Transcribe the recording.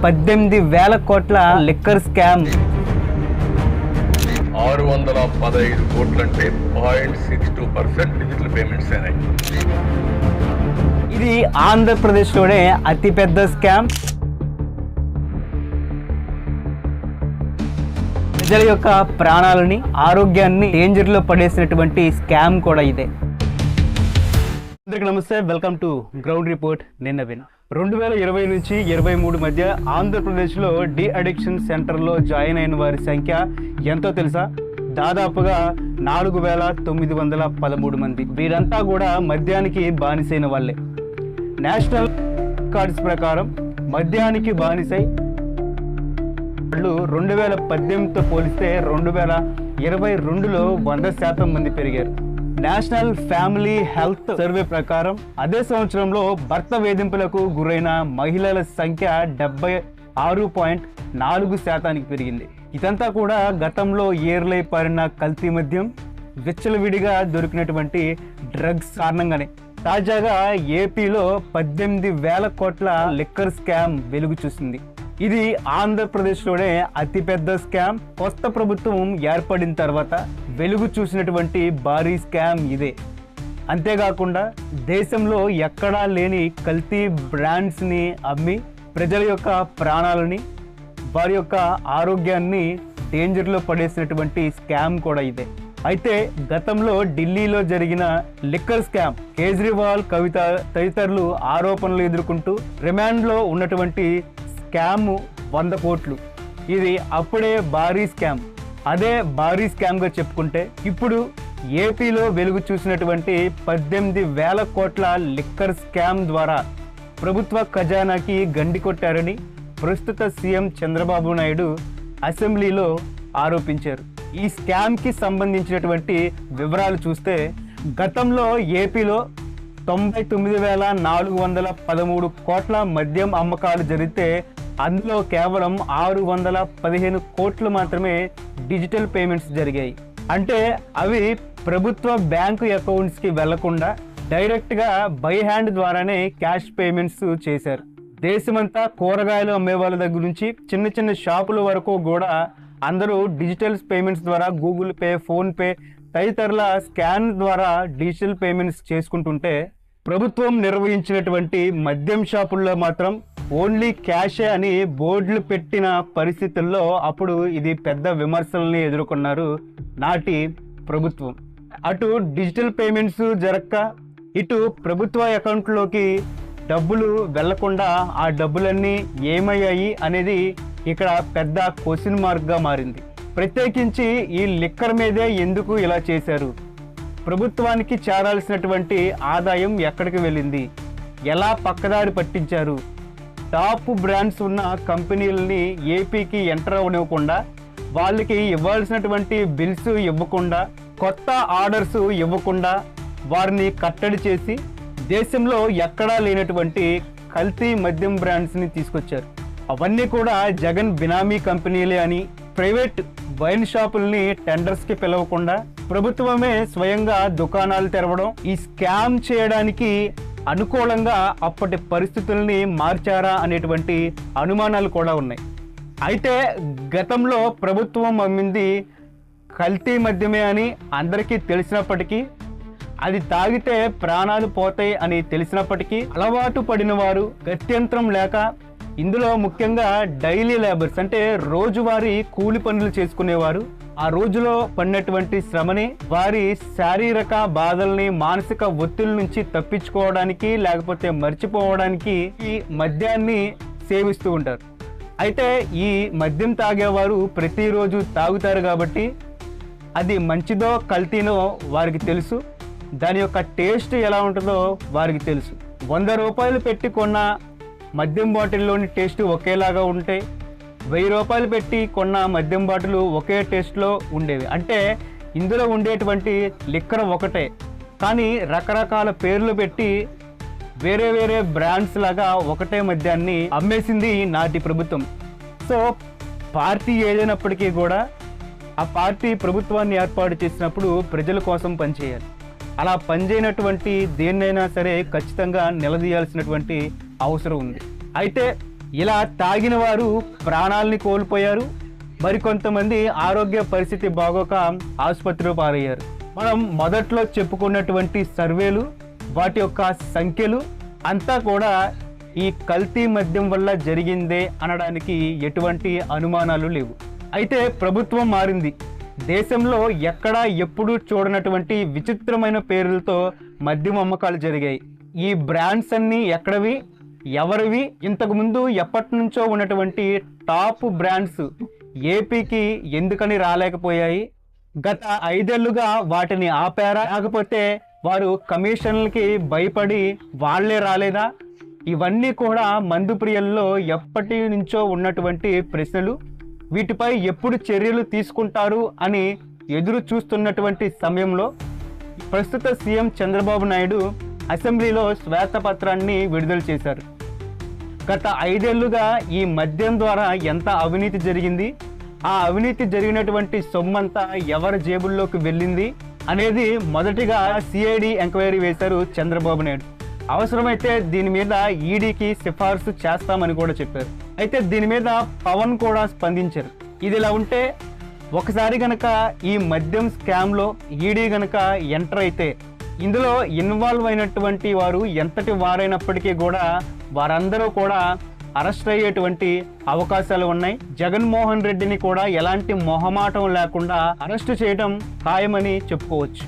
18,000 కోట్ల liquor scam. 615 కోట్లంటే 0.62% digital payments అయినాయి. ఇది ఆంధ్రప్రదేశ్లోనే అతిపెద్ద స్కామ్. ప్రజల యొక్క ప్రాణాలని, ఆరోగ్యాన్ని డేంజర్లో పడేసినటువంటి స్కామ్ కూడా ఇదే. అందరికీ నమస్తే, వెల్కమ్ టు గ్రౌండ్ రిపోర్ట్. నేను నవీన్. 2020 నుంచి 23 మధ్య ఆంధ్రప్రదేశ్లో డి అడిక్షన్ సెంటర్లో జాయిన్ అయిన వారి సంఖ్య ఎంతో తెలుసా? దాదాపుగా 4,913 మంది. వీరంతా కూడా మద్యానికి బానిసైన వాళ్ళే. నేషనల్ కార్డ్స్ ప్రకారం మద్యానికి బానిసై వాళ్ళు 2018తో పోలిస్తే 2022లో 100% మంది పెరిగారు. నేషనల్ ఫ్యామిలీ హెల్త్ సర్వే ప్రకారం అదే సంవత్సరంలో భర్త వేధింపులకు గురైన మహిళల సంఖ్య 76.4% పెరిగింది. ఇదంతా కూడా గతంలో ఏర్లై పారిన కల్తీ మద్యం, విచ్చలవిడిగా దొరికినటువంటి డ్రగ్స్ కారణంగానే. తాజాగా ఏపీలో 18,000 కోట్ల లిక్కర్ స్కామ్ వెలుగు చూసింది. ఇది ఆంధ్రప్రదేశ్లోనే అతిపెద్ద స్కామ్. కొత్త ప్రభుత్వం ఏర్పడిన తర్వాత వెలుగు చూసినటువంటి భారీ స్కామ్ ఇదే. అంతేకాకుండా దేశంలో ఎక్కడా లేని కల్తీ బ్రాండ్స్ని అమ్మి ప్రజల యొక్క ప్రాణాలని, వారి యొక్క ఆరోగ్యాన్ని డేంజర్లో పడేసినటువంటి స్కామ్ కూడా ఇదే. అయితే గతంలో ఢిల్లీలో జరిగిన లిక్కర్ స్కామ్, కేజ్రీవాల్, కవిత తదితరులు ఆరోపణలు ఎదుర్కొంటూ రిమాండ్లో ఉన్నటువంటి స్కామ్ 100 కోట్లు. ఇది అప్పుడే భారీ స్కామ్. అదే భారీ స్కామ్గా చెప్పుకుంటే ఇప్పుడు ఏపీలో వెలుగు చూసినటువంటి 18,000 కోట్ల లిక్కర్ స్కామ్ ద్వారా ప్రభుత్వ ఖజానాకి గండి కొట్టారని ప్రస్తుత సీఎం చంద్రబాబు నాయుడు అసెంబ్లీలో ఆరోపించారు. ఈ స్కామ్కి సంబంధించినటువంటి వివరాలు చూస్తే గతంలో ఏపీలో 99,413 కోట్ల మద్యం అమ్మకాలు జరిగితే అందులో కేవలం 615 కోట్లు మాత్రమే డిజిటల్ పేమెంట్స్ జరిగాయి. అంటే అవి ప్రభుత్వ బ్యాంకు అకౌంట్స్కి వెళ్లకుండా డైరెక్ట్గా బై హ్యాండ్ ద్వారానే క్యాష్ పేమెంట్స్ చేశారు. దేశమంతా కూరగాయలు అమ్మే వాళ్ళ దగ్గర నుంచి చిన్న చిన్న షాపుల వరకు కూడా అందరూ డిజిటల్ పేమెంట్స్ ద్వారా గూగుల్ పే, ఫోన్పే తదితరుల స్కాన్ ద్వారా డిజిటల్ పేమెంట్స్ చేసుకుంటుంటే ప్రభుత్వం నిర్వహించినటువంటి మద్యం షాపుల్లో మాత్రం ఓన్లీ క్యాషే అని బోర్డులు పెట్టిన పరిస్థితుల్లో అప్పుడు ఇది పెద్ద విమర్శల్ని ఎదుర్కొన్నారు నాటి ప్రభుత్వం. అటు డిజిటల్ పేమెంట్స్ జరక్క, ఇటు ప్రభుత్వ అకౌంట్లోకి డబ్బులు వెళ్లకుండా ఆ డబ్బులన్నీ ఏమయ్యాయి అనేది ఇక్కడ పెద్ద క్వశ్చన్ మార్క్గా మారింది. ప్రత్యేకించి ఈ లిక్కర్ మీదే ఎందుకు ఇలా చేశారు? ప్రభుత్వానికి చేరాల్సినటువంటి ఆదాయం ఎక్కడికి వెళ్ళింది? ఎలా పక్కదారి పట్టించారు? టాప్ బ్రాండ్స్ ఉన్న కంపెనీలని ఏపీకి ఎంటర్ అవ్వనివ్వకుండా, వాళ్ళకి ఇవ్వాల్సినటువంటి బిల్స్ ఇవ్వకుండా, కొత్త ఆర్డర్స్ ఇవ్వకుండా వారిని కట్టడి చేసి దేశంలో ఎక్కడా లేనటువంటి కల్తీ మద్యం బ్రాండ్స్ని తీసుకొచ్చారు. అవన్నీ కూడా జగన్ బినామీ కంపెనీలే అని, ప్రైవేట్ వైన్ షాపుల్ని టెండర్స్కి పిలవకుండా ప్రభుత్వమే స్వయంగా దుకాణాలు తెరవడం, ఈ స్కామ్ చేయడానికి అనుకూలంగా అప్పటి పరిస్థితుల్ని మార్చారా అనేటువంటి అనుమానాలు కూడా ఉన్నాయి. అయితే గతంలో ప్రభుత్వం అమ్మింది కల్తీ మద్యమే అని అందరికీ తెలిసినప్పటికీ, అది తాగితే ప్రాణాలు పోతాయి అని తెలిసినప్పటికీ అలవాటు పడిన వారు గత్యంతరం లేక, ఇందులో ముఖ్యంగా డైలీ లేబర్స్ అంటే రోజువారీ కూలి పనులు చేసుకునేవారు, ఆ రోజులో పడినటువంటి శ్రమని, వారి శారీరక బాధల్ని, మానసిక ఒత్తిడి నుంచి తప్పించుకోవడానికి లేకపోతే మర్చిపోవడానికి ఈ మద్యాన్ని సేవిస్తూ ఉంటారు. అయితే ఈ మద్యం తాగేవారు ప్రతిరోజు తాగుతారు కాబట్టి అది మంచిదో కల్తీనో వారికి తెలుసు. దాని యొక్క టేస్ట్ ఎలా ఉంటుందో వారికి తెలుసు. 100 రూపాయలు పెట్టి కొన్న మద్యం బాటిల్లోని టేస్ట్ ఒకేలాగా ఉంటే 1000 రూపాయలు పెట్టి కొన్న మద్యం బాటిల్ ఒకే టేస్ట్లో ఉండేవి. అంటే ఇందులో ఉండేటువంటి లిక్కర్ ఒకటే, కానీ రకరకాల పేర్లు పెట్టి వేరే వేరే బ్రాండ్స్ లాగా ఒకటే మద్యాన్ని అమ్మేసింది నాటి ప్రభుత్వం. సో పార్టీ ఏదైనప్పటికీ కూడా ఆ పార్టీ ప్రభుత్వాన్ని ఏర్పాటు చేసినప్పుడు ప్రజల కోసం పనిచేయాలి. అలా పనిచేయనటువంటి దేన్నైనా సరే ఖచ్చితంగా నిలదీయాల్సినటువంటి అవసరం ఉంది. అయితే ఇలా తాగిన వారు ప్రాణాలని కోల్పోయారు, మరికొంతమంది ఆరోగ్య పరిస్థితి బాగోక ఆసుపత్రిలో పారయ్యారు. మనం మొదట్లో చెప్పుకున్నటువంటి సర్వేలు, వాటి యొక్క సంఖ్యలు అంతా కూడా ఈ కల్తీ మద్యం వల్ల జరిగిందే అనడానికి ఎటువంటి అనుమానాలు లేవు. అయితే ప్రభుత్వం మారింది. దేశంలో ఎక్కడా ఎప్పుడూ చూడనటువంటి విచిత్రమైన పేర్లతో మద్యం అమ్మకాలు జరిగాయి. ఈ బ్రాండ్స్ అన్నీ ఎక్కడవి, ఎవరివి? ఇంతకుముందు ఎప్పటి నుంచో ఉన్నటువంటి టాప్ బ్రాండ్స్ ఏపీకి ఎందుకని రాలేకపోయాయి? గత 5 ఏళ్లుగా వాటిని ఆపారా, లేకపోతే వారు కమిషన్లకి భయపడి వాళ్లే రాలేదా? ఇవన్నీ కూడా మందు ప్రియుల్లో ఎప్పటి నుంచో ఉన్నటువంటి ప్రశ్నలు. వీటిపై ఎప్పుడు చర్యలు తీసుకుంటారు అని ఎదురు చూస్తున్నటువంటి సమయంలో ప్రస్తుత సీఎం చంద్రబాబు నాయుడు అసెంబ్లీలో శ్వేతపత్రాన్ని విడుదల చేశారు. గత 5 ఏళ్లుగా ఈ మద్యం ద్వారా ఎంత అవినీతి జరిగింది, ఆ అవినీతి జరిగినటువంటి సొమ్మంతా ఎవరి జేబుల్లోకి వెళ్ళింది అనేది మొదటిగా సిఐడి ఎంక్వైరీ వేశారు చంద్రబాబు నాయుడు. అవసరమైతే దీని మీద ఈడీకి సిఫార్సు చేస్తామని కూడా చెప్పారు. అయితే దీని మీద పవన్ కూడా స్పందించారు. ఇది ఇలా ఉంటే ఒకసారి గనక ఈ మద్యం స్కామ్లో ఈడీ గనక ఎంటర్ అయితే ఇందులో ఇన్వాల్వ్ అయినటువంటి వారు ఎంతటి వారైనప్పటికీ కూడా వారందరూ కూడా అరెస్ట్ అయ్యేటువంటి అవకాశాలు ఉన్నాయి. జగన్మోహన్ రెడ్డిని కూడా ఎలాంటి మొహమాటం లేకుండా అరెస్టు చేయడం ఖాయమని చెప్పుకోవచ్చు.